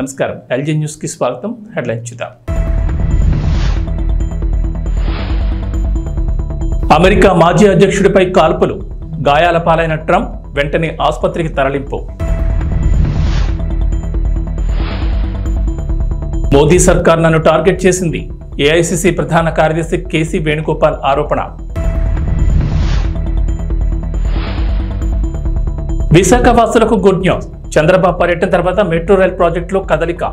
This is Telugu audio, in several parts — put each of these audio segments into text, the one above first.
నమస్కారం, ఎల్జీ న్యూస్ కి స్వాగతం. హెడ్లైన్స్ చూద్దాం. అమెరికా మాజీ అధ్యక్షుడిపై కాల్పులు, గాయాల పాలైన ట్రంప్ వెంటనే ఆసుపత్రికి తరలింపు. మోదీ సర్కార్ నన్ను టార్గెట్ చేసింది, ఏఐసీసీ ప్రధాన కార్యదర్శి కేసీ వేణుగోపాల్ ఆరోపణ. విశాఖ వాసులకు గుడ్ న్యూస్, చంద్రబాబు పర్యటన తర్వాత మెట్రో రైల్ ప్రాజెక్టులో కదలిక.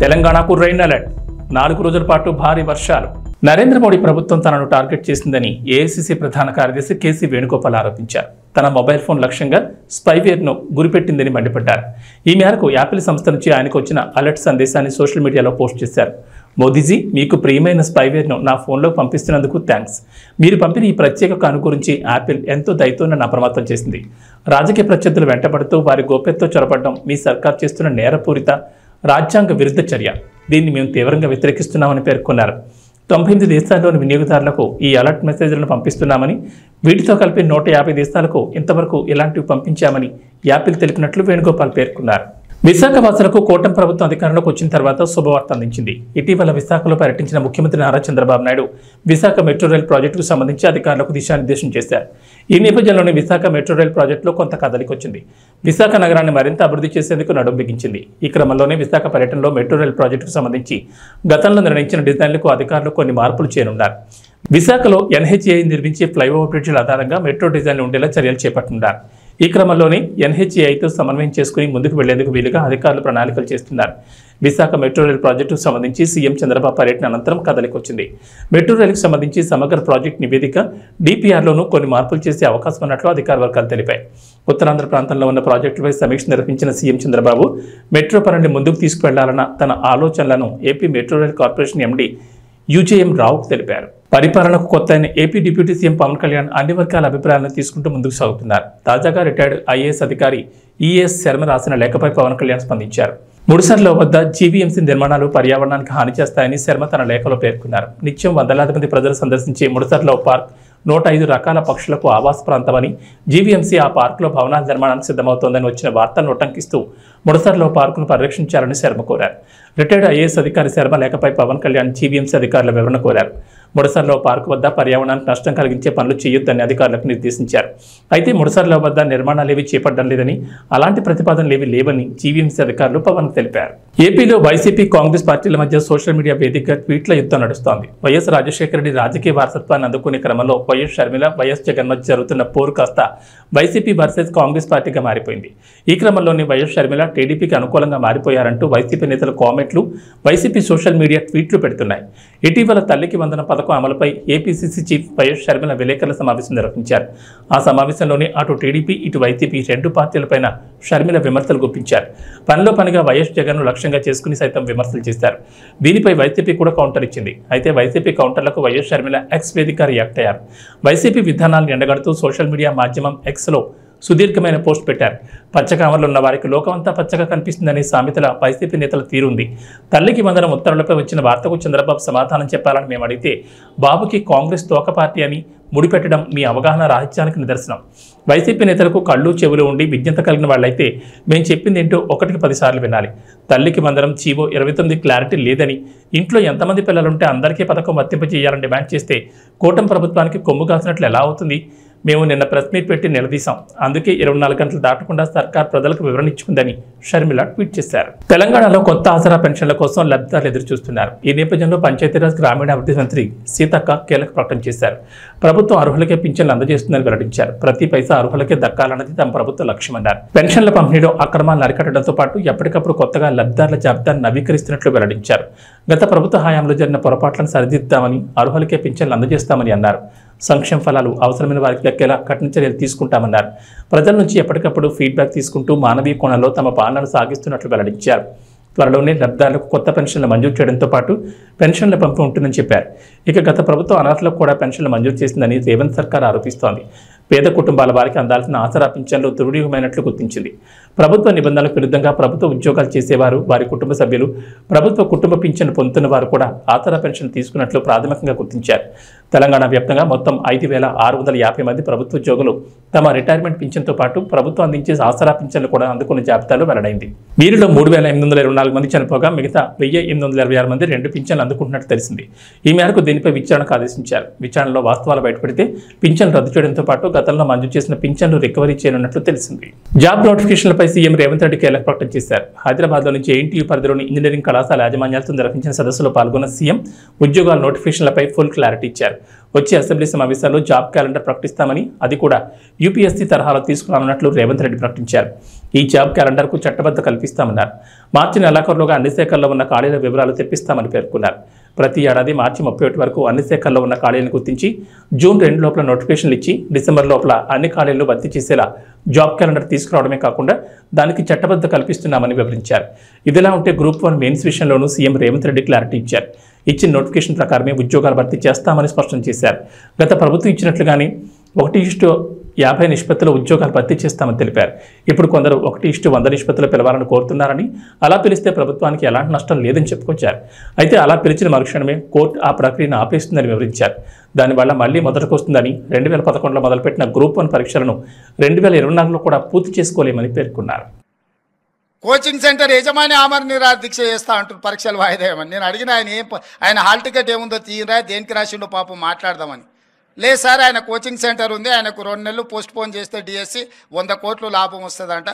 తెలంగాణకు రెయిన్ అలర్ట్, 4 రోజుల పాటు భారీ వర్షాలు. నరేంద్ర మోడీ ప్రభుత్వం తనను టార్గెట్ చేసిందని ఏఐసీసీ ప్రధాన కార్యదర్శి కేసీ వేణుగోపాల్ ఆరోపించారు. తన మొబైల్ ఫోన్ లక్ష్యంగా స్పైవేర్ను గురిపెట్టిందని మండిపడ్డారు. ఈ మేరకు యాపిల్ సంస్థ నుంచి ఆయనకు వచ్చిన అలర్ట్ సందేశాన్ని సోషల్ మీడియాలో పోస్ట్ చేశారు. మోదీజీ, మీకు ప్రియమైన స్పైవేర్ను నా ఫోన్లో పంపిస్తున్నందుకు థ్యాంక్స్. మీరు పంపిన ఈ ప్రత్యేక కాను గురించి యాపిల్ ఎంతో దయతో నన్ను అప్రమత్తం చేసింది. రాజకీయ ప్రత్యర్థులు వెంటబడుతూ వారి గోప్యతతో చొరబడడం మీ సర్కార్ చేస్తున్న నేరపూరిత రాజ్యాంగ విరుద్ధ చర్య. దీన్ని మేము తీవ్రంగా వ్యతిరేకిస్తున్నామని పేర్కొన్నారు. 98 దేశాల్లోని వినియోగదారులకు ఈ అలర్ట్ మెసేజ్లను పంపిస్తున్నామని, వీటితో కలిపి 150 దేశాలకు ఇంతవరకు ఇలాంటివి పంపించామని యాపిల్ తెలిపినట్లు వేణుగోపాల్ పేర్కొన్నారు. విశాఖ వాసులకు కూటమి ప్రభుత్వం అధికారంలోకి వచ్చిన తర్వాత శుభవార్త అందించింది. ఇటీవల విశాఖలో పర్యటించిన ముఖ్యమంత్రి నారా చంద్రబాబు నాయుడు విశాఖ మెట్రో రైల్ ప్రాజెక్టుకు సంబంధించి అధికారులకు దిశానిర్దేశం చేశారు. ఈ నేపథ్యంలోనే విశాఖ మెట్రో రైల్ ప్రాజెక్టులో కొంత కదలికొచ్చింది. విశాఖ నగరాన్ని మరింత అభివృద్ధి చేసేందుకు నడుం బిగించింది. ఈ క్రమంలోనే విశాఖ పర్యటనలో మెట్రో రైల్ ప్రాజెక్టుకు సంబంధించి గతంలో నిర్ణయించిన డిజైన్లకు అధికారులు కొన్ని మార్పులు చేయనున్నారు. విశాఖలో ఎన్హెచ్ఏఐ నిర్మించే ఫ్లైఓవర్ బ్రిడ్జిల ఆధారంగా మెట్రో డిజైన్లు ఉండేలా చర్యలు చేపట్టున్నారు. ఈ క్రమంలోనే ఎన్హెచ్ఏఐతో సమన్వయం చేసుకుని ముందుకు వెళ్లేందుకు వీలుగా అధికారులు ప్రణాళికలు చేస్తున్నారు. విశాఖ మెట్రో రైల్ ప్రాజెక్టుకు సంబంధించి సీఎం చంద్రబాబు పర్యటన అనంతరం కదలికొచ్చింది. మెట్రో రైలుకు సంబంధించి సమగ్ర ప్రాజెక్టు నివేదిక డిపిఆర్లోనూ కొన్ని మార్పులు చేసే అవకాశం ఉన్నట్లు అధికార వర్గాలు తెలిపాయి. ఉత్తరాంధ్ర ప్రాంతంలో ఉన్న ప్రాజెక్టుపై సమీక్ష నిర్వహించిన సీఎం చంద్రబాబు మెట్రో పనిని ముందుకు తీసుకువెళ్లాలన్న తన ఆలోచనలను AP metro rail corporation MD UJM రావుకు తెలిపారు. పరిపాలనకు కొత్త అయిన AP deputy CM Pawan Kalyan అన్ని వర్గాల అభిప్రాయాలను తీసుకుంటూ ముందుకు సాగుతున్నారు. తాజాగా రిటైర్డ్ ఐఏఎస్ అధికారి ఈఎస్ శర్మ రాసిన లేఖపై పవన్ కళ్యాణ్ స్పందించారు. ముడిసర్ల వద్ద జీవీఎంసీ నిర్మాణాలు పర్యావరణానికి హాని చేస్తాయని శర్మ తన లేఖలో పేర్కొన్నారు. నిత్యం వందలాది మంది ప్రజలు సందర్శించే ముడిసర్ల పార్క్ 105 రకాల పక్షులకు ఆవాస ప్రాంతమని, జీవీఎంసీ ఆ పార్కులో భవనాల నిర్మాణానికి సిద్ధమవుతోందని వచ్చిన వార్తలను ఉటంకిస్తూ ముడిసర్ల పార్కును పరిరక్షించాలని శర్మ కోరారు. రిటైర్డ్ ఐఏఎస్ అధికారి శర్మ లేఖపై పవన్ కళ్యాణ్ జీవీఎంసీ అధికారుల వివరణ కోరారు. ముడిసర్ల పార్కు వద్ద పర్యావరణానికి నష్టం కలిగించే పనులు చేయొద్దని అధికారులకు నిర్దేశించారు. అయితే ముడిసర్ల వద్ద నిర్మాణాలేవీ చేపట్టడం లేదని, అలాంటి ప్రతిపాదనలేవీ లేవని జీవీఎంసీ అధికారులు పవన్ తెలిపారు. ఏపీలో వైసీపీ కాంగ్రెస్ పార్టీల మధ్య సోషల్ మీడియా వేదికగా ట్వీట్ల యుద్ధం నడుస్తోంది. వైఎస్ రాజశేఖర రెడ్డి రాజకీయ వారసత్వాన్ని అందుకునే క్రమంలో వైఎస్ షర్మిల, వైఎస్ జగన్ మధ్య జరుగుతున్న పోరు కాస్త వైసీపీ వర్సెస్ కాంగ్రెస్ పార్టీగా మారిపోయింది. ఈ క్రమంలోనే వైఎస్ షర్మిల టీడీపీకి అనుకూలంగా మారిపోయారంటూ వైసీపీ నేతల కామెంట్లు, వైసీపీ సోషల్ మీడియా ట్వీట్లు పెడుతున్నాయి. ఇటీవల తల్లికి వందన పథకం అమలుపై ఏపీసీసీ చీఫ్ వైఎస్ షర్మిల విలేకరుల సమావేశం నిర్వహించారు. ఆ సమావేశంలోనే అటు టీడీపీ ఇటు వైసీపీ 2 పార్టీలపైన షర్మిల విమర్శలు గుప్పించారు. పనిలో పనిగా వైఎస్ జగన్ను లక్ష్యంగా చేసుకుని సైతం విమర్శలు చేశారు. దీనిపై వైసీపీ కూడా కౌంటర్ ఇచ్చింది. అయితే వైసీపీ కౌంటర్లకు వైఎస్ షర్మిల ఎక్స్ వేదిక రియాక్ట్ అయ్యారు. వైసీపీ విధానాలను ఎండగడుతూ సోషల్ మీడియా మాధ్యమం ఎక్స్లో సుదీర్ఘమైన పోస్ట్ పెట్టారు. పచ్చకామర్లు ఉన్న వారికి లోకమంతా పచ్చగా కనిపిస్తుందనే సామెతల వైసీపీ నేతల తీరుంది. తల్లికి వందనం ఉత్తర్వులపై వచ్చిన వార్తకు చంద్రబాబు సమాధానం చెప్పాలని మేము అడిగితే, బాబుకి కాంగ్రెస్ తోక పార్టీ అని ముడిపెట్టడం మీ అవగాహన రాహిత్యానికి నిదర్శనం. వైసీపీ నేతలకు కళ్ళు చెవులు ఉండి విజ్ఞత కలిగిన వాళ్ళైతే మేము చెప్పింది ఏంటో 1కి 10 సార్లు వినాలి. తల్లికి వందనం జీవో 29 క్లారిటీ లేదని, ఇంట్లో ఎంతమంది పిల్లలుంటే అందరికీ పథకం వర్తింపజేయాలని డిమాండ్ చేస్తే కూటమి ప్రభుత్వానికి కొమ్ము కాసినట్లు ఎలా అవుతుంది? మేము నిన్న ప్రెస్ మీట్ పెట్టి నిలదీశాం. అందుకే 24 గంటలు దాటకుండా సర్కార్ ప్రజలకు వివరణ ఇచ్చుకుందని షర్మిల ట్వీట్ చేశారు. తెలంగాణలో కొత్త ఆసరా పెన్షన్ల కోసం లబ్ధిదారులు ఎదురు చూస్తున్నారు. ఈ నేపథ్యంలో పంచాయతీరాజ్ గ్రామీణాభివృద్ధి మంత్రి సీతక్క కీలక ప్రకటన చేశారు. ప్రభుత్వం అర్హులకే పింఛన్లు అందజేస్తుందని వెల్లడించారు. ప్రతి పైసా అర్హులకే దక్కాలన్నది తమ ప్రభుత్వ లక్ష్యమన్నారు. పెన్షన్ల పంపిణీలో అక్రమాలను అరికట్టడంతో పాటు ఎప్పటికప్పుడు కొత్తగా లబ్ధిదారుల జాబితాను నవీకరిస్తున్నట్లు వెల్లడించారు. గత ప్రభుత్వ హయాంలో జరిగిన పొరపాట్లను సరిదిద్దామని, అర్హులకే పింఛన్లు అందజేస్తామని అన్నారు. సంక్షేమ ఫలాలు అవసరమైన వారికి దక్కేలా కఠిన చర్యలు తీసుకుంటామన్నారు. ప్రజల నుంచి ఎప్పటికప్పుడు ఫీడ్బ్యాక్ తీసుకుంటూ మానవీయ కోణంలో తమ పాలనను సాగిస్తున్నట్లు వెల్లడించారు. త్వరలోనే లబ్ధిదారులకు కొత్త పెన్షన్లు మంజూరు చేయడంతో పాటు పెన్షన్ల పంపిణీ ఉంటుందని చెప్పారు. ఇక గత ప్రభుత్వం అనర్హులకు కూడా పెన్షన్లు మంజూరు చేసిందని రేవంత్ సర్కార్ ఆరోపిస్తోంది. పేద కుటుంబాల వారికి అందాల్సిన ఆసరా పింఛన్లు దుర్వినియోగమైనట్లు గుర్తించింది. ప్రభుత్వ నిబంధనలకు విరుద్ధంగా ప్రభుత్వ ఉద్యోగాలు చేసేవారు, వారి కుటుంబ సభ్యులు, ప్రభుత్వ కుటుంబ పింఛన్ పొందుతున్న వారు కూడా ఆసరా పెన్షన్ తీసుకున్నట్లు ప్రాథమికంగా గుర్తించారు. తెలంగాణ వ్యాప్తంగా మొత్తం 5,650 మంది ప్రభుత్వ ఉద్యోగులు తమ రిటైర్మెంట్ పింఛన్తో పాటు ప్రభుత్వం అందించే ఆసరా పింఛన్లు కూడా అందుకున్న జాబితాలో వెల్లడైంది. వీరిలో 3,824 మంది చనిపోగా మిగతా 1,826 మంది 2 పింఛన్లు అందుకుంటున్నట్టు తెలిసింది. ఈ మేరకు దీనిపై విచారణకు ఆదేశించారు. విచారణలో వాస్తవాలు బయటపడితే పింఛన్లు రద్దు చేయడంతో పాటు గతంలో మంజూరు చేసిన పింఛన్లు రికవరీ చేయనున్నట్లు తెలిసింది. జాబ్ నోటిఫికేషన్లపై సీఎం రేవంత్ రెడ్డి కీలక ప్రకటన చేశారు. హైదరాబాద్లో నుంచి ANTU పరిధిలోని ఇంజనీరింగ్ కళాశాల యాజమాన్యాలతో నిర్వహించిన సదస్సులో పాల్గొన్న సీఎం ఉద్యోగాల నోటిఫికేషన్లపై ఫుల్ క్లారిటీ ఇచ్చారు. వచ్చే అసెంబ్లీ సమావేశాల్లో జాబ్ క్యాలెండర్ ప్రకటిస్తామని, అది కూడా UPSC తరహాలో తీసుకురానున్నట్లు రేవంత్ రెడ్డి ప్రకటించారు. ఈ జాబ్ క్యాలెండర్కు చట్టబద్ధ కల్పిస్తామన్నారు. మార్చి నెలాఖరులోగా అన్ని శాఖల్లో ఉన్న ఖాళీల వివరాలు తెప్పిస్తామని పేర్కొన్నారు. ప్రతి ఏడాది మార్చి 31 వరకు అన్ని శాఖల్లో ఉన్న ఖాళీలను గుర్తించి జూన్ 2 లోపల నోటిఫికేషన్లు ఇచ్చి డిసెంబర్ లోపల అన్ని ఖాళీలను భర్తీ చేసేలా జాబ్ క్యాలెండర్ తీసుకురావడమే కాకుండా దానికి చట్టబద్ధ కల్పిస్తున్నామని వివరించారు. ఇదిలా ఉంటే గ్రూప్ 1 మెయిన్స్ విషయంలోనూ సీఎం రేవంత్ రెడ్డి క్లారిటీ ఇచ్చారు. ఇచ్చిన నోటిఫికేషన్ ప్రకారమే ఉద్యోగాలు భర్తీ చేస్తామని స్పష్టం చేశారు. గత ప్రభుత్వం ఇచ్చినట్లుగానే 1:50 నిష్పత్తిలో ఉద్యోగాలు భర్తీ చేస్తామని తెలిపారు. ఇప్పుడు కొందరు 1:100 నిష్పత్తిలో పిలవాలని కోరుతున్నారని, అలా పిలిస్తే ప్రభుత్వానికి ఎలాంటి నష్టం లేదని చెప్పుకొచ్చారు. అయితే అలా పిలిచిన మరుక్షణమే కోర్టు ఆ ప్రక్రియను ఆపేస్తుందని వివరించారు. దానివల్ల మళ్లీ మొదటికి వస్తుందని, 2011లో మొదలుపెట్టిన గ్రూప్ 1 పరీక్షలను 2024లో కూడా పూర్తి చేసుకోలేమని పేర్కొన్నారు. కోచింగ్ సెంటర్ యజమాని ఆమరణ నిరాహార దీక్ష చేస్తా అంటారు పరీక్షలు వాయిదా వేయమని. నేను అడిగిన ఆయన హాల్ టికెట్ ఏముందో తీయరా, దేనికి రాసిండో పాపం మాట్లాడదామని. లేదు సార్, ఆయన కోచింగ్ సెంటర్ ఉంది, ఆయనకు 2 నెలలు పోస్ట్ పోన్ చేస్తే DSC 100 కోట్లు లాభం వస్తుందంట,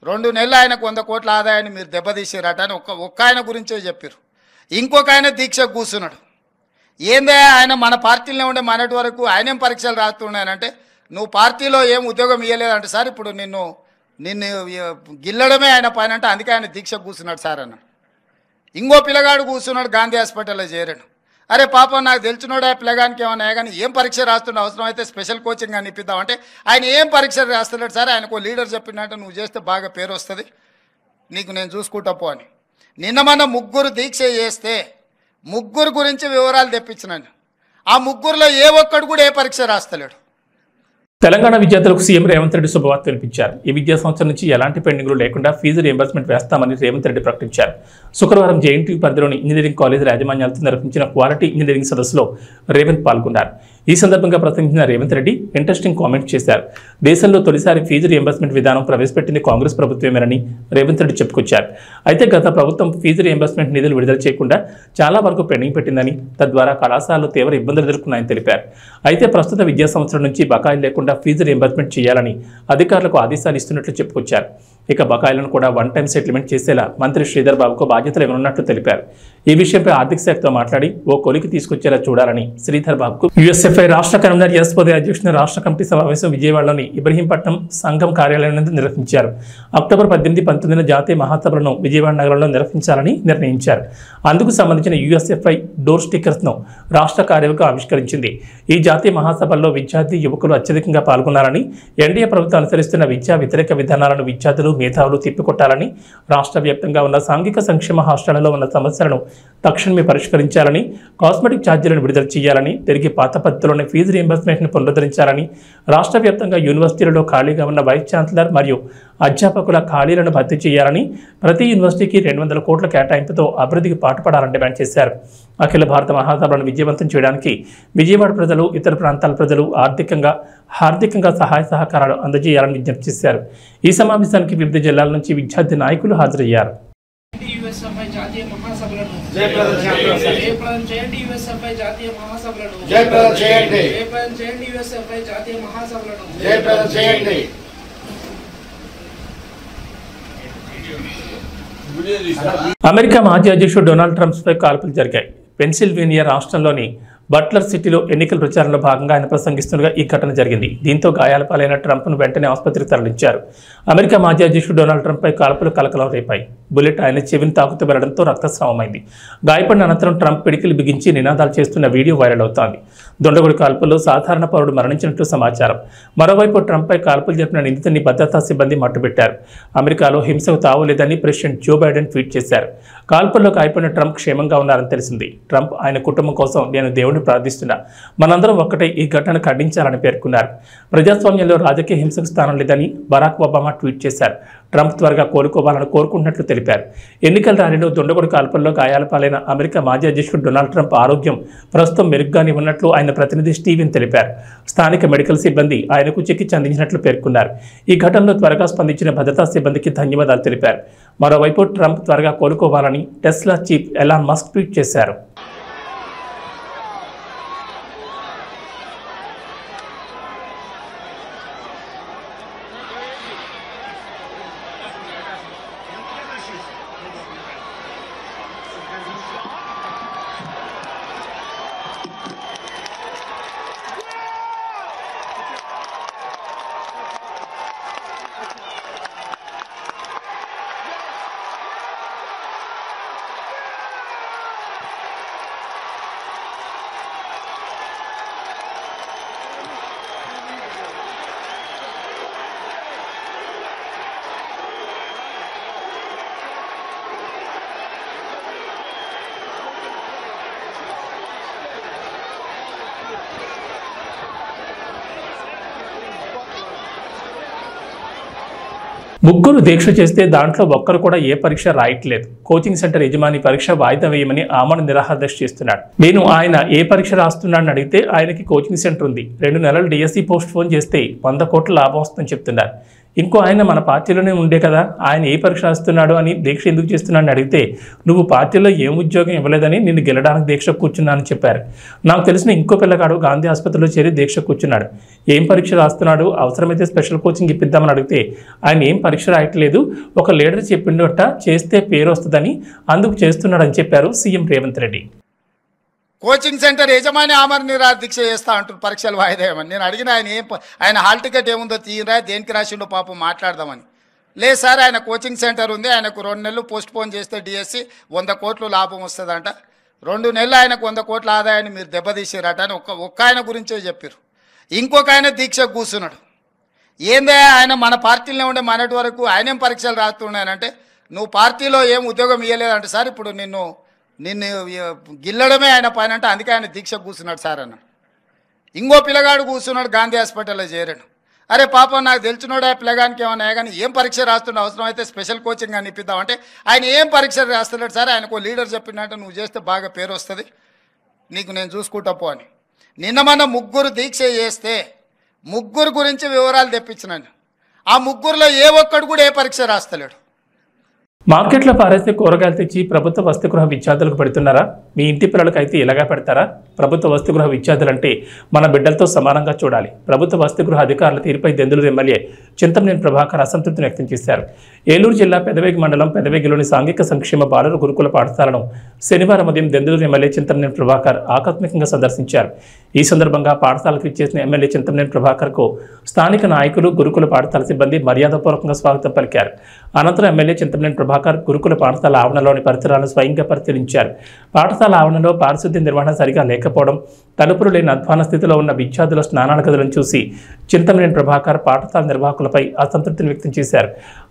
2 నెలలు ఆయనకు 100 కోట్ల ఆదాయాన్ని మీరు దెబ్బతీసారట అని ఒక్క ఆయన గురించే చెప్పారు. ఇంకొక ఆయన దీక్ష కూర్చున్నాడు. ఏందే ఆయన మన పార్టీలో ఉండే మనటి వరకు ఆయనేం పరీక్షలు రాస్తున్నాయనంటే, నువ్వు పార్టీలో ఏం ఉద్యోగం ఇవ్వలేదంటే సార్, ఇప్పుడు నిన్ను గిల్లడమే ఆయన పైన అంటే, అందుకే ఆయన దీక్ష కూర్చున్నాడు సార్ అన్నాడు. ఇంకో పిల్లగాడు కూర్చున్నాడు, గాంధీ హాస్పిటల్లో చేరాడు. అరే పాపం, నాకు తెలిసినోడే పిల్లగానికి ఏమన్నా కానీ ఏం పరీక్ష రాస్తుండే, అవసరం అయితే స్పెషల్ కోచింగ్ అని ఇప్పిద్దామంటే ఆయన ఏం పరీక్ష రాస్తున్నాడు సార్, ఆయనకు లీడర్ చెప్పినట్టు నువ్వు చేస్తే బాగా పేరు వస్తుంది, నీకు నేను చూసుకుంటా పో అని. నిన్న మన 3 దీక్ష చేస్తే 3 గురించి వివరాలు తెప్పించినాను. ఆ 3లో ఏ ఒక్కడు కూడా ఏ పరీక్ష రాస్తలేడు. తెలంగాణ విద్యార్థులకు సీఎం రేవంత్ రెడ్డి శుభవార్త వినిపించారు. ఈ విద్యా సంవత్సరం నుంచి ఎలాంటి పెండింగ్లు లేకుండా ఫీజు రియంబర్స్మెంట్ వేస్తామని రేవంత్ రెడ్డి ప్రకటించారు. శుక్రవారం ANTU పరిధిలోని ఇంజనీరింగ్ కాలేజీల యాజమాన్యాలతో నిర్వహించిన క్వాలిటీ ఇంజనీరింగ్ సదస్సులో రేవంత్ పాల్గొన్నారు. ఈ సందర్భంగా ప్రసంగించిన రేవంత్ రెడ్డి ఇంట్రెస్టింగ్ కామెంట్ చేశారు. దేశంలో తొలిసారి ఫీజు రియంబర్స్మెంట్ విధానం ప్రవేశపెట్టింది కాంగ్రెస్ ప్రభుత్వమేనని రేవంత్ రెడ్డి చెప్పుకొచ్చారు. అయితే గత ప్రభుత్వం ఫీజు రియంబర్స్మెంట్ నిధులు విడుదల చేయకుండా చాలా వరకు పెండింగ్ పెట్టిందని, తద్వారా కళాశాలలు తీవ్ర ఇబ్బందులు ఎదుర్కొన్నాయని తెలిపారు. అయితే ప్రస్తుత విద్యా సంవత్సరం నుంచి బకాయిలు లేకుండా ఫీజు రియంబర్స్మెంట్ చేయాలని అధికారులకు ఆదేశాలు ఇస్తున్నట్లు చెప్పుకొచ్చారు. ఇక బకాయిలను కూడా 1 టైం సెటిల్మెంట్ చేసేలా మంత్రి శ్రీధర్ బాబుకు బాధ్యతలు ఇవ్వనున్నట్లు తెలిపారు. ఈ విషయంపై ఆర్థిక శాఖతో మాట్లాడి ఓ కొలికి తీసుకొచ్చేలా చూడాలని శ్రీధర్ బాబుకు USFI రాష్ట్ర కన్వీనర్ ఎస్పోదే అధ్యక్షుని రాష్ట్ర కమిటీ సమావేశం విజయవాడలోని ఇబ్రహీంపట్నం సంఘం కార్యాలయం నందు నిర్వహించారు. అక్టోబర్ 18, 19 జాతీయ మహాసభలను విజయవాడ నగరంలో నిర్వహించాలని నిర్ణయించారు. అందుకు సంబంధించిన USFI డోర్ స్టిక్కర్స్ ను రాష్ట్ర కార్యవర్గం ఆవిష్కరించింది. ఈ జాతీయ మహాసభల్లో విద్యార్థి యువకులు అత్యధికంగా పాల్గొన్నారని, ఎన్డీఏ ప్రభుత్వం అనుసరిస్తున్న విద్యా వ్యతిరేక విధానాలను విద్యార్థులు మేధావులు తిప్పికొట్టాలని, రాష్ట్ర వ్యాప్తంగా ఉన్న సాంఘిక సంక్షేమ హాస్టళ్లలో ఉన్న సమస్యలను తక్షణమే పరిష్కరించాలని, కాస్మెటిక్ ఛార్జీలను విడుదల చేయాలని, తిరిగి పాత పద్ధతిలోనే ఫీజు రియంబర్స్మెంట్ను పునరుద్ధరించాలని, రాష్ట్ర వ్యాప్తంగా యూనివర్సిటీలలో ఖాళీగా ఉన్న వైస్ ఛాన్సలర్ మరియు అధ్యాపకుల ఖాళీలను భర్తీ చేయాలని, ప్రతి యూనివర్సిటీకి 200 కోట్ల కేటాయింపుతో అభివృద్ధికి పాటుపడాలని డిమాండ్ చేశారు. అఖిల భారత మహాసభలను విజయవంతం చేయడానికి విజయవాడ ప్రజలు, ఇతర ప్రాంతాల ప్రజలు ఆర్థికంగా సహాయ సహకారాలు అందజేయాలని విజ్ఞప్తి చేశారు. ఈ సమావేశానికి వివిధ జిల్లాల నుంచి విద్యార్థి నాయకులు హాజరయ్యారు. అమెరికా మాజీ అధ్యక్షుడు డొనాల్డ్ ట్రంప్ పై కాల్పులు జరిగాయి. పెన్సిల్వేనియా రాష్ట్రంలోని బట్లర్ సిటీలో ఎన్నికల ప్రచారంలో భాగంగా ఆయన ప్రసంగిస్తుండగా ఈ ఘటన జరిగింది. దీంతో గాయాల పాలైన ట్రంప్ను వెంటనే ఆసుపత్రికి తరలించారు. అమెరికా మాజీ అధ్యక్షుడు డొనాల్డ్ ట్రంప్పై కాల్పులు కలకలం రేపాయి. బుల్లెట్ ఆయన చెవిని తాకుతూ వెళ్లడంతో రక్తస్రావమైంది. గాయపడిన అనంతరం ట్రంప్ పిడికిలు బిగించి నినాదాలు చేస్తున్న వీడియో వైరల్ అవుతోంది. దొండగుడి కాల్పుల్లో సాధారణ పౌరుడు మరణించినట్లు సమాచారం. మరోవైపు ట్రంప్పై కాల్పులు జరిపిన నిందితుడిని భద్రతా సిబ్బంది మట్టుబెట్టారు. అమెరికాలో హింసకు తావులేదని ప్రెసిడెంట్ జో బైడెన్ ట్వీట్ చేశారు. కాల్పుల్లో గాయపడిన ట్రంప్ క్షేమంగా ఉన్నారని తెలిసింది. ట్రంప్ ఆయన కుటుంబం కోసం నేను దేవుడిని దేవుడు ప్రార్థిస్తున్నా. మనందరం ఒక్కటే ఈ ఘటనను ఖండించాలని పేర్కొన్నారు. ప్రజాస్వామ్యంలో రాజకీయ హింసకు స్థానం లేదని బరాక్ ఒబామా ట్వీట్ చేశారు. ట్రంప్ త్వరగా కోలుకోవాలని కోరుకుంటున్నట్లు తెలిపారు. ఎన్నికల ర్యాలీలో దుండగుడు కాల్పుల్లో గాయాల పాలైన అమెరికా మాజీ అధ్యక్షుడు డొనాల్డ్ ట్రంప్ ఆరోగ్యం ప్రస్తుతం మెరుగ్గానే ఉన్నట్లు ఆయన ప్రతినిధి స్టీవెన్ తెలిపారు. స్థానిక మెడికల్ సిబ్బంది ఆయనకు చికిత్స అందించినట్లు పేర్కొన్నారు. ఈ ఘటనలో త్వరగా స్పందించిన భద్రతా సిబ్బందికి ధన్యవాదాలు తెలిపారు. మరోవైపు ట్రంప్ త్వరగా కోలుకోవాలని Tesla chief Elon Musk tweet చేశారు. ముగ్గురు దీక్ష చేస్తే దాంట్లో ఒక్కరు కూడా ఏ పరీక్ష రాయట్లేదు. కోచింగ్ సెంటర్ యజమాని పరీక్ష వాయిదా వేయమని ఆమరణ నిరాహార దీక్ష చేస్తున్నాడు. నేను ఆయన ఏ పరీక్ష రాస్తున్నాడని అడిగితే ఆయనకి కోచింగ్ సెంటర్ ఉంది, 2 నెలలు డిఎస్సి పోస్ట్ పోన్ చేస్తే 100 కోట్ల లాభం వస్తుందని చెప్తున్నారు. ఇంకో ఆయన మన పార్టీలోనే ఉండే కదా, ఆయన ఏ పరీక్ష రాస్తున్నాడు అని దీక్ష ఎందుకు చేస్తున్నాడని అడిగితే నువ్వు పార్టీలో ఏం ఉద్యోగం ఇవ్వలేదని నిన్ను గెలడానికి దీక్ష కూర్చున్నానని చెప్పారు. నాకు తెలిసిన ఇంకో పిల్లగాడు గాంధీ ఆసుపత్రిలో చేరి దీక్ష కూర్చున్నాడు. ఏం పరీక్ష రాస్తున్నాడు, అవసరమైతే స్పెషల్ కోచింగ్ ఇప్పిద్దామని అడిగితే ఆయన ఏం పరీక్ష రాయట్లేదు, ఒక లీడర్ చెప్పిండట చేస్తే పేరు వస్తుందని అందుకు చేస్తున్నాడని చెప్పారు CM Revanth Reddy. Coaching centre యజమాని ఆమరణ నిరాహార దీక్ష చేస్తా అంటారు పరీక్షలు వాయిదా వేయమని. నేను అడిగిన ఆయన హాల్ టికెట్ ఏముందో తీయరా, దేనికి రాసిండో పాపం మాట్లాడదామని. లేదు సార్, ఆయన కోచింగ్ సెంటర్ ఉంది, ఆయనకు 2 నెలలు పోస్ట్ పోన్ చేస్తే డిఎస్సి 100 కోట్లు లాభం వస్తుందంట, 2 నెలలు ఆయనకు 100 కోట్ల ఆదాయాన్ని మీరు దెబ్బతీసారట అని ఒక్క ఆయన గురించే చెప్పారు. ఇంకొక ఆయన దీక్ష కూర్చున్నాడు. ఏందే ఆయన మన పార్టీలో ఉండే మనటి వరకు ఆయనేం పరీక్షలు రాస్తున్నాయనంటే నువ్వు పార్టీలో ఏం ఉద్యోగం ఇవ్వలేదంటే సార్ ఇప్పుడు నిన్ను గిల్లడమే ఆయన పైన అంటే అందుకే ఆయన దీక్ష కూర్చున్నాడు సార్ అన్నాడు. ఇంకో పిల్లగాడు కూర్చున్నాడు గాంధీ హాస్పిటల్లో చేరాడు. అరే పాపం నాకు తెలిసినోడే పిల్లగానికి ఏమన్నా కానీ ఏం పరీక్ష రాస్తుండే, అవసరం అయితే స్పెషల్ కోచింగ్ అని ఇప్పిద్దామంటే ఆయన ఏం పరీక్ష రాస్తున్నాడు సార్, ఆయనకు లీడర్ చెప్పినట్టు నువ్వు చేస్తే బాగా పేరు వస్తుంది, నీకు నేను చూసుకుంటా పో అని. నిన్న మన 3 దీక్ష చేస్తే 3 గురించి వివరాలు తెప్పించినాను. ఆ 3లో ఏ ఒక్కడు కూడా ఏ పరీక్ష రాస్తలేడు. మార్కెట్లో పారేస్తే కూరగాయలు తెచ్చి ప్రభుత్వ వసతిగృహ విద్యార్థులకు పెడుతున్నారా? మీ ఇంటి పిల్లలకు అయితే ఇలాగా పెడతారా? ప్రభుత్వ వసతిగృహ విద్యార్థులంటే మన బిడ్డలతో సమానంగా చూడాలి. ప్రభుత్వ వసతిగృహ అధికారుల తీరుపై దెందులూరు ఎమ్మెల్యే చింతమనేని ప్రభాకర్ అసంతృప్తిని వ్యక్తం చేశారు. ఏలూరు జిల్లా పెదవేగి మండలం పెదవేగిలోని సాంఘిక సంక్షేమ బాలుర గురుకుల పాఠశాలను శనివారం ఉదయం దెందులూరు ఎమ్మెల్యే చింతమనేని ప్రభాకర్ ఆకస్మికంగా సందర్శించారు. ఈ సందర్భంగా పాఠశాలకు ఇచ్చేసిన ఎమ్మెల్యే చింతమనేని ప్రభాకర్కు స్థానిక నాయకులు, గురుకుల పాఠశాల సిబ్బంది మర్యాదపూర్వకంగా స్వాగతం పలికారు. అనంతరం ఎమ్మెల్యే చింతమనేని ప్రభాకర్ గురుకుల పాఠశాల ఆవరణలోని పరిసరాలను స్వయంగా పరిశీలించారు. పాఠశాల ఆవరణలో పారిశుద్ధ్య నిర్వహణ సరిగా లేకపోవడం, తలుపులు లేని అధ్వాన స్థితిలో ఉన్న విద్యార్థుల స్నానాల గదులను చూసి చింతమనేని ప్రభాకర్ పాఠశాల నిర్వాహకులపై అసంతృప్తిని వ్యక్తం చేశారు.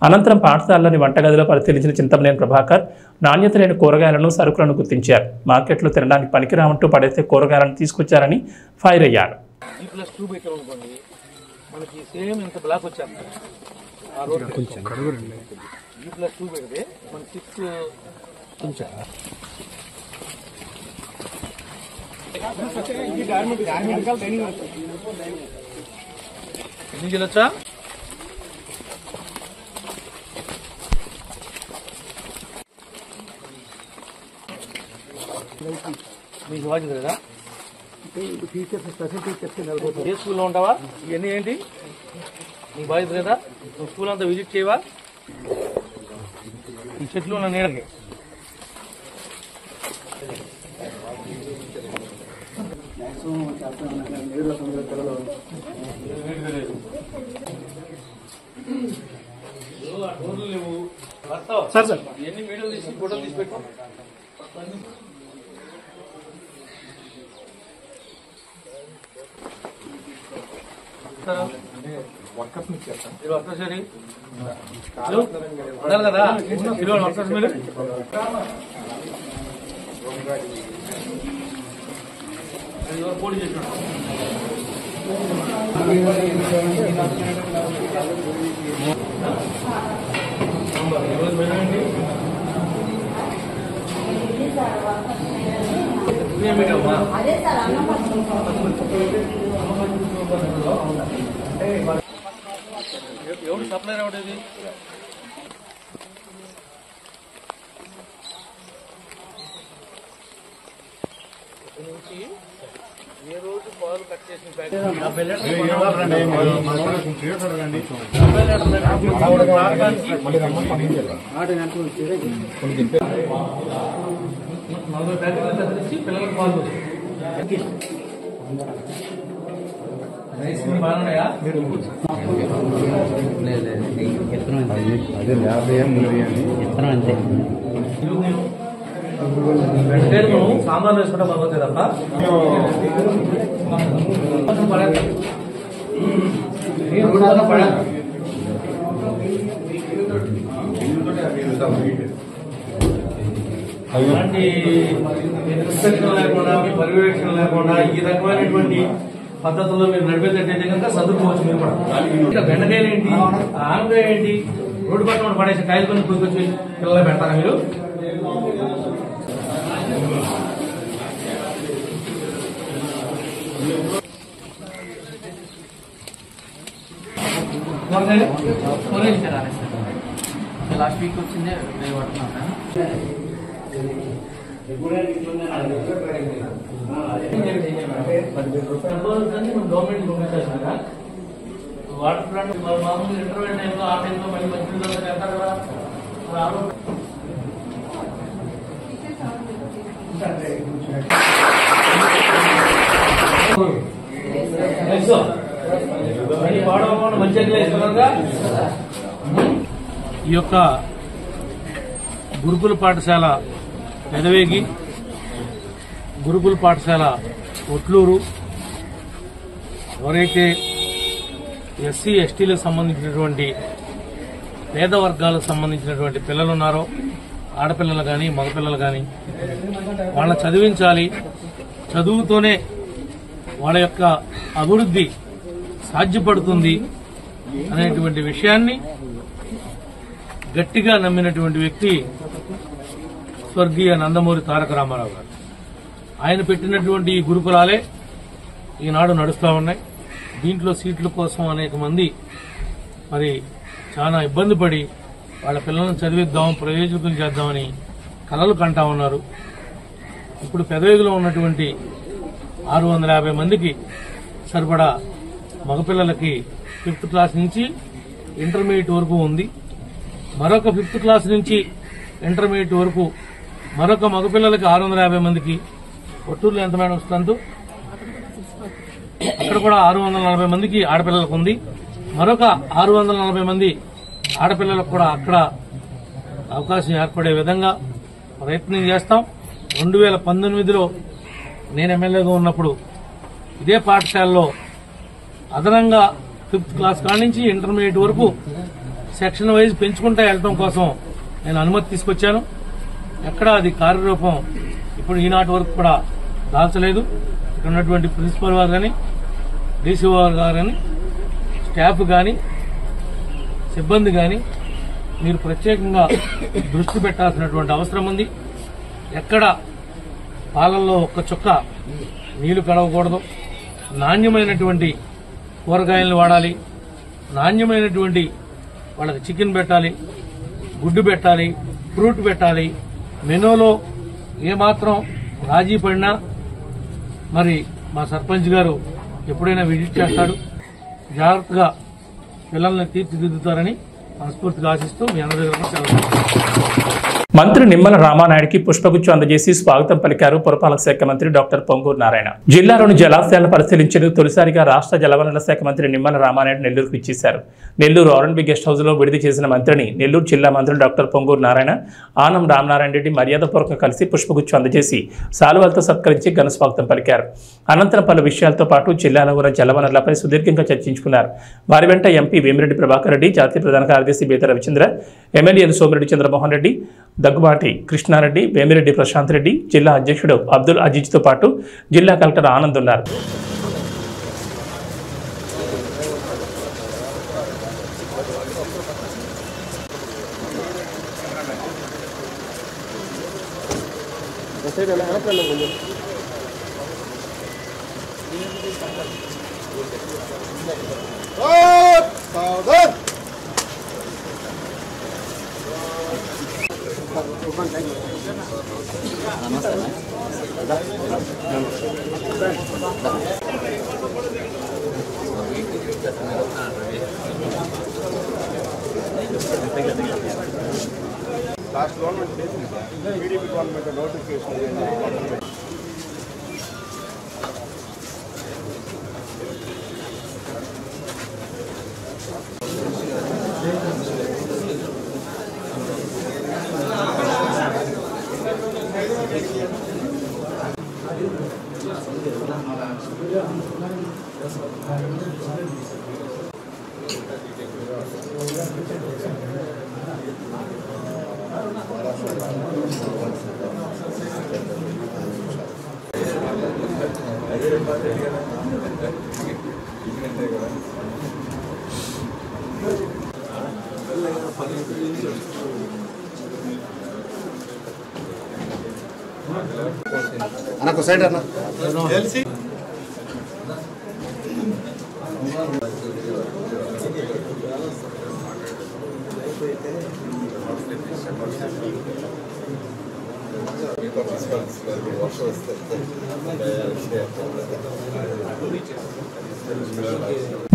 అనంతరం పాఠశాలలోని వంటగదిలో పరిశీలించిన చింతమనేని ప్రభాకర్ నాణ్యత లేని కూరగాయలను, సరుకులను గుర్తించారు. మార్కెట్లో తినడానికి పనికిరామంటూ పడేసే కూరగాయలను తీసుకొచ్చారని ఫైర్ అయ్యారు. మీకు వాచింది కదా టీచర్స్ స్పెషల్ టీచర్స్ ఏ స్కూల్లో ఉంటావా? ఇవన్నీ ఏంటి నీకు బాధ్యత కదా? నువ్వు స్కూల్ అంతా విజిట్ చేయవా? ఈ చెట్లు ఉన్న నీడకి సార్ సార్ ఇవన్నీ వీడియోలు తీసి ఫోటోలు తీసి పెట్టు. వర్కర్స్ కదా వర్కర్స్ మీరు పోటీ చేసినాడు. ఎవరు సప్లై రావడేది? నుంచి ఏ రోజు పాలు కట్ చేసిన నలభై ప్యాకెట్లు తగ్గించి పిల్లలకు పాలు రైస్ బాగున్నాయా? సాంబార్ వేసుకుంటే బాగుంటుంది తప్ప అలాంటి ఇన్స్పెక్షన్ లేకుండా పర్యవేక్షణ లేకుండా ఈ రకమైనటువంటి పద్ధతుల్లో మీరు నడిపేటట్టయితే కనుక చదువుకోవచ్చు. మీరు కూడా బెండకాయలు ఏంటి, ఆనకాయ ఏంటి, రోడ్డు పక్కన పడేసి కాయలు కొని కొనుక్కొచ్చి పిల్లలు పెడతారా మీరు? లాస్ట్ వీక్ వచ్చిందే గవర్నమెంట్ పంపించారు. వాటర్ ప్లాంట్ మామూలు ఇంటర్వ్యూ టైంలో ఆ టైంలో మళ్ళీ మంచి వెళ్తారు కదా. ఈ యొక్క గురుకుల పాఠశాల పెదవేగి, గురుకుల పాఠశాల ఒట్లూరు, ఎవరైతే ఎస్సీ ఎస్టీలకు సంబంధించినటువంటి పేద వర్గాలకు సంబంధించినటువంటి పిల్లలు ఉన్నారో, ఆడపిల్లలు కానీ మగపిల్లలు కానీ, వాళ్ళని చదివించాలి. చదువుతోనే వాళ్ళ యొక్క అభివృద్ధి సాధ్యపడుతుంది అనేటువంటి విషయాన్ని గట్టిగా నమ్మినటువంటి వ్యక్తి స్వర్గీయ నందమూరి తారక రామారావు గారు. ఆయన పెట్టినటువంటి ఈ గురుకులాలే ఈనాడు నడుస్తూ ఉన్నాయి. దీంట్లో సీట్ల కోసం అనేక మంది మరి చాలా ఇబ్బంది పడి వాళ్ళ పిల్లలను చదివిద్దాం, ప్రయోజకులు చేద్దామని కలలు కంటా ఉన్నారు. ఇప్పుడు పెదవేగిలో ఉన్నటువంటి 650 మందికి సరిపడా మగపిల్లలకి 5th క్లాస్ నుంచి ఇంటర్మీడియట్ వరకు ఉంది. మరొక 5th క్లాస్ నుంచి ఇంటర్మీడియట్ వరకు మరొక మగపిల్లలకి 650 మందికి. ఒట్టూరులో ఎంత మేడం వస్తుందో అక్కడ కూడా 640 మందికి ఆడపిల్లలకు ఉంది. మరొక 640 మంది ఆడపిల్లలకు కూడా అక్కడ అవకాశం ఏర్పడే విధంగా ప్రయత్నం చేస్తాం. 2019లో నేను ఎమ్మెల్యేగా ఉన్నప్పుడు ఇదే పాఠశాలలో అదనంగా 5th క్లాస్ కాడి నుంచి ఇంటర్మీడియట్ వరకు సెక్షన్ వైజ్ పెంచుకుంటూ వెళ్లడం కోసం నేను అనుమతి తీసుకొచ్చాను. ఎక్కడ అది కార్యరూపం ఇప్పుడు ఈనాటి వరకు కూడా దాల్చలేదు. ఇక్కడ ఉన్నటువంటి ప్రిన్సిపల్ వారు కానీ, డీసీ వారు కానీ, స్టాఫ్ కానీ, సిబ్బంది కానీ మీరు ప్రత్యేకంగా దృష్టి పెట్టాల్సినటువంటి అవసరం ఉంది. ఎక్కడ పాలల్లో ఒక్క చుక్క నీళ్లు కడవకూడదు. నాణ్యమైనటువంటి కూరగాయలను వాడాలి. నాణ్యమైనటువంటి వాళ్ళకి చికెన్ పెట్టాలి, గుడ్డు పెట్టాలి, ఫ్రూట్ పెట్టాలి. మెనూలో ఏమాత్రం రాజీ పడినా మరి మా సర్పంచ్ గారు ఎప్పుడైనా విజిట్ చేస్తాడు. జాగ్రత్తగా పిల్లల్ని తీర్చిదిద్దుతారని మనస్ఫూర్తిగా ఆశిస్తూ మీ అందరి దగ్గర సెలవు. మంత్రి నిమ్మల రామానాయుడికి పుష్పగుచ్చం అందజేసి స్వాగతం పలికారు పురపాలక శాఖ మంత్రి డాక్టర్ పొంగూరు నారాయణ. జిల్లాలోని జలాశయాలను పరిశీలించేందుకు తొలిసారిగా రాష్ట్ర జలవనరుల శాఖ మంత్రి నిమ్మల రామానాయుడు నెల్లూరుకు ఇచ్చేశారు. నెల్లూరు ఆర్ఎండ్బి గెస్ట్ హౌస్ లో విడుదల చేసిన మంత్రిని నెల్లూరు జిల్లా మంత్రులు డాక్టర్ పొంగూరు నారాయణ, ఆనం రామనారాయణ రెడ్డి మర్యాదపూర్వకంగా కలిసి పుష్పగుచ్చం అందజేసి శాలువాలతో సత్కరించి ఘన స్వాగతం పలికారు. అనంతరం పలు విషయాలతో పాటు జిల్లాలో ఉన్న జలవనరులపై సుదీర్ఘంగా చర్చించుకున్నారు. వారి వెంట ఎంపీ వేమిరెడ్డి ప్రభాకర్ రెడ్డి, జాతీయ ప్రధాన కార్యదర్శి బేత రవిచంద్ర, ఎమ్మెల్యేలు సోమిరెడ్డి చంద్రమోహన్ రెడ్డి, దగ్గుబాటి కృష్ణారెడ్డి, వేమిరెడ్డి ప్రశాంత్ రెడ్డి, జిల్లా అధ్యక్షుడు అబ్దుల్ అజీజ్తో పాటు జిల్లా కలెక్టర్ ఆనంద్ ఉన్నారు. Last government PDP government notification. అన్న ఒక సైడ్ అన్న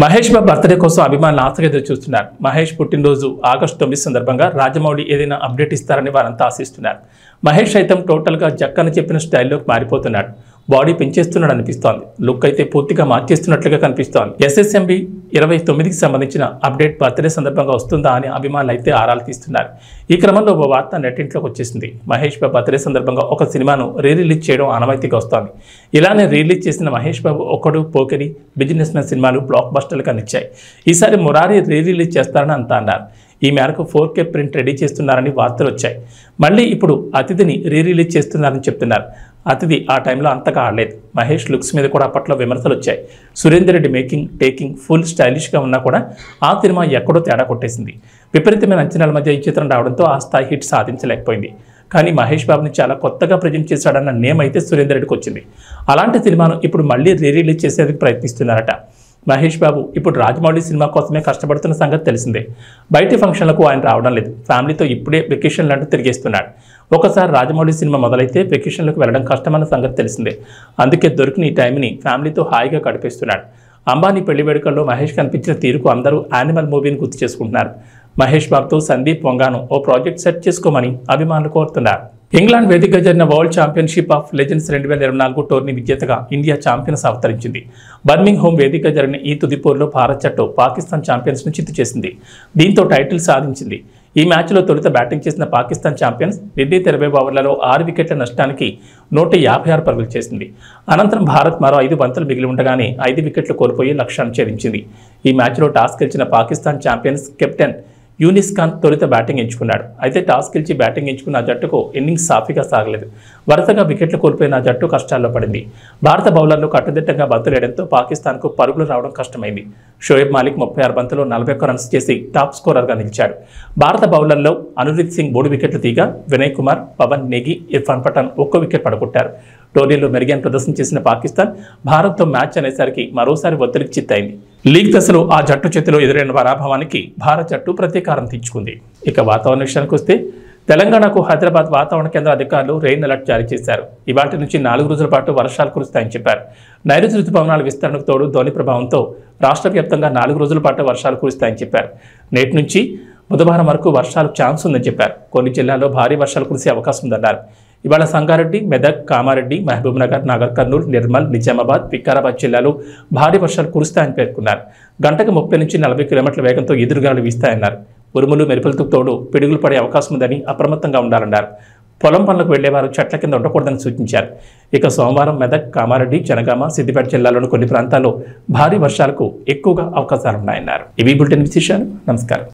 మహేష్ బాబు బర్త్డే కోసం అభిమానులు ఆశగా ఎదురు చూస్తున్నారు. మహేష్ పుట్టినరోజు ఆగస్టు 9 సందర్భంగా రాజమౌళి ఏదైనా అప్డేట్ ఇస్తారని వారంతా ఆశిస్తున్నారు. మహేష్ సైతం టోటల్గా జక్కని చెప్పిన స్టైల్లోకి మారిపోతున్నాడు. బాడీ పెంచేస్తున్నాడు అనిపిస్తోంది. లుక్ అయితే పూర్తిగా మార్చేస్తున్నట్లుగా కనిపిస్తోంది. ఎస్ఎస్ఎంబి 29కి సంబంధించిన అప్డేట్ బర్త్డే సందర్భంగా వస్తుందా అని అభిమానులు అయితే ఆరాలు తీస్తున్నారు. ఈ క్రమంలో ఓ వార్త నెట్టింట్లోకి వచ్చేసింది. మహేష్ బాబు బర్త్డే సందర్భంగా ఒక సినిమాను రిలీజ్ చేయడం ఆనవాయితీగా వస్తోంది. ఇలానే రిలీజ్ చేసిన మహేష్ బాబు ఒకడు, పోకిరి, బిజినెస్ మ్యాన్ సినిమాలు బ్లాక్ బస్టర్లుగా నిచ్చాయి. ఈసారి మురారి రిలీజ్ చేస్తారని అంతా అన్నారు. ఈ మేరకు 4K ప్రింట్ రెడీ చేస్తున్నారని వార్తలు వచ్చాయి. మళ్ళీ ఇప్పుడు అతిథిని రిలీజ్ చేస్తున్నారని చెప్తున్నారు. అతిథి ఆ టైంలో అంతగా ఆడలేదు. మహేష్ లుక్స్ మీద కూడా అప్పట్లో విమర్శలు వచ్చాయి. Surender Reddy making, taking full స్టైలిష్గా ఉన్నా కూడా ఆ సినిమా ఎక్కడో తేడా కొట్టేసింది. విపరీతమైన అంచనాల మధ్య ఈ చిత్రం రావడంతో ఆ స్థాయి హిట్ సాధించలేకపోయింది. కానీ మహేష్ బాబుని చాలా కొత్తగా ప్రజెంట్ చేశాడన్న నేమ్ అయితే సురేందర్ రెడ్డికి వచ్చింది. అలాంటి సినిమాను ఇప్పుడు మళ్ళీ రిలీజ్ చేసేందుకు ప్రయత్నిస్తున్నారట. మహేష్ బాబు ఇప్పుడు రాజమౌళి సినిమా కోసమే కష్టపడుతున్న సంగతి తెలిసిందే. బయటి ఫంక్షన్లకు ఆయన రావడం లేదు. ఫ్యామిలీతో ఇప్పుడే వెకేషన్లు అంటూ తిరిగేస్తున్నాడు. ఒకసారి రాజమౌళి సినిమా మొదలైతే వెకేషన్లకు వెళ్ళడం కష్టమన్న సంగతి తెలిసిందే. అందుకే దొరికిన ఈ టైంని ఫ్యామిలీతో హాయిగా గడిపేస్తున్నాడు. అంబానీ పెళ్లి వేడుకల్లో మహేష్ కనిపించిన తీరుకు అందరూ యానిమల్ మూవీని గుర్తు చేసుకుంటున్నారు. మహేష్ బాబుతో సందీప్ వంగాను ఓ ప్రాజెక్ట్ సెట్ చేసుకోమని అభిమానులు కోరుతున్నారు. ఇంగ్లాండ్ వేదికగా జరిగిన world championship of legends 2024 tourney విజేతగా ఇండియా ఛాంపియన్స్ అవతరించింది. బర్మింగ్ హోమ్ వేదికగా జరిగిన ఈ తుది పోరులో భారత్ జట్టు పాకిస్తాన్ ఛాంపియన్స్ను చిత్తు చేసింది. దీంతో టైటిల్ సాధించింది. ఈ మ్యాచ్లో తొలుత బ్యాటింగ్ చేసిన పాకిస్తాన్ ఛాంపియన్స్ 20 ఓవర్లలో 6 వికెట్ల నష్టానికి 156 పరుగులు చేసింది. అనంతరం భారత్ మరో 5 బంతులు మిగిలి ఉండగానే 5 వికెట్లు కోల్పోయి లక్ష్యాన్ని ఛేదించింది. ఈ మ్యాచ్లో టాస్ గెలిచిన పాకిస్తాన్ ఛాంపియన్స్ కెప్టెన్ యూనిస్ ఖాన్ తొలుత బ్యాటింగ్ ఎంచుకున్నాడు. అయితే టాస్ గెలిచి బ్యాటింగ్ ఎంచుకున్న జట్టుకు ఇన్నింగ్స్ సాఫీగా సాగలేదు. వరుసగా వికెట్లు కోల్పోయిన జట్టు కష్టాల్లో పడింది. భారత బౌలర్లు కట్టుదిట్టంగా బంతులేయడంతో పాకిస్తాన్కు పరుగులు రావడం కష్టమైంది. షోయబ్ మాలిక్ 36 బంతుల్లో 41 రన్స్ చేసి టాప్ స్కోరర్గా నిలిచాడు. భారత బౌలర్లో అనురీత్ సింగ్ 3 వికెట్లు తీగా వినయ్ కుమార్, పవన్ నేగి, ఇర్ఫాన్ పఠాన్ 1 వికెట్ పడగొట్టారు. టోర్నీలో మెరుగైన ప్రదర్శన చేసిన పాకిస్తాన్ భారత్తో మ్యాచ్ అనేసరికి మరోసారి ఒత్తిడికి చిత్తైంది. లీగ్ దశలో ఆ జట్టు చేతిలో ఎదురైన పరాభవానికి భారత జట్టు ప్రతీకారం తీర్చుకుంది. ఇక వాతావరణ విషయానికి వస్తే తెలంగాణకు హైదరాబాద్ వాతావరణ కేంద్ర అధికారులు రెయిన్ అలర్ట్ జారీ చేశారు. ఇవాటి నుంచి 4 రోజుల పాటు వర్షాలు కురుస్తాయని చెప్పారు. నైరుతి రుతుపవనాల విస్తరణకు తోడు ధోని ప్రభావంతో రాష్ట్ర వ్యాప్తంగా 4 రోజుల పాటు వర్షాలు కురుస్తాయని చెప్పారు. నేటి నుంచి బుధవారం వరకు వర్షాలకు ఛాన్స్ ఉందని చెప్పారు. కొన్ని జిల్లాల్లో భారీ వర్షాలు కురిసే అవకాశం ఉందన్నారు. ఇవాళ సంగారెడ్డి, మెదక్, కామారెడ్డి, మహబూబ్ నగర్, నాగర్ కర్నూలు, నిర్మల్, నిజామాబాద్, వికారాబాద్ జిల్లాలో భారీ వర్షాలు కురుస్తాయని పేర్కొన్నారు. గంటకు 30 నుంచి 40 కిలోమీటర్ల వేగంతో ఎదురుగాలు వీస్తాయన్నారు. ఉరుములు, మెరుపులతో తోడు పిడుగులు పడే అవకాశం ఉందని అప్రమత్తంగా ఉండాలన్నారు. పొలం పనులకు వెళ్లేవారు చెట్ల కింద ఉండకూడదని సూచించారు. ఇక సోమవారం మెదక్, కామారెడ్డి, జనగామ, సిద్దిపేట జిల్లాలోని కొన్ని ప్రాంతాల్లో భారీ వర్షాలకు ఎక్కువగా అవకాశాలున్నాయన్నారు. ఇవి బులెటిన్ విశేషాలు. నమస్కారం.